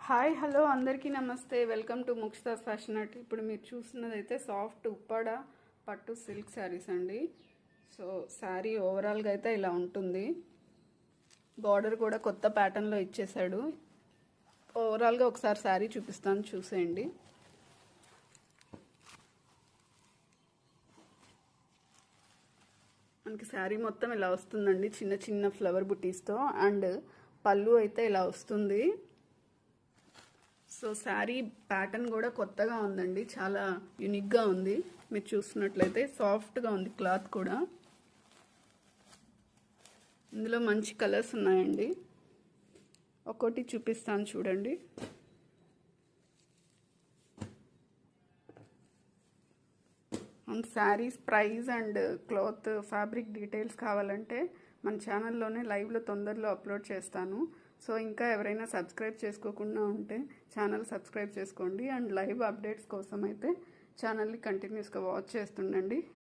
Hi hello అందరికీ నమస్తే. Welcome to Muktaj fashion art. ఇప్పుడు మీరు చూస్తున్నదైతే సాఫ్ట్ ఉప్పాడ పట్టు సిల్క్ శారీస్ అండి. సో శారీ ఓవరాల్గా అయితే ఇలా ఉంటుంది. బార్డర్ కూడా కొత్త ప్యాటర్న్లో ఇచ్చేసాడు. ఓవరాల్గా ఒకసారి శారీ చూపిస్తాను, చూసేయండి. మనకి శారీ మొత్తం ఇలా వస్తుందండి, చిన్న చిన్న ఫ్లవర్ బుటీస్తో. అండ్ పళ్ళు అయితే ఇలా వస్తుంది. సో శారీ ప్యాటర్న్ కూడా కొత్తగా ఉందండి, చాలా యూనిక్గా ఉంది. మీరు చూస్తున్నట్లయితే సాఫ్ట్గా ఉంది క్లాత్ కూడా. ఇందులో మంచి కలర్స్ ఉన్నాయండి, ఒక్కోటి చూపిస్తాను చూడండి. And saris price and cloth fabric details కావాలంటే మన ఛానల్లోనే లైవ్లో తొందరలో అప్లోడ్ చేస్తాను. సో ఇంకా ఎవరైనా సబ్స్క్రైబ్ చేసుకోకుండా ఉంటే ఛానల్ సబ్స్క్రైబ్ చేసుకోండి. అండ్ లైవ్ అప్డేట్స్ కోసం అయితే ఛానల్ని కంటిన్యూస్గా వాచ్ చేస్తుండండి.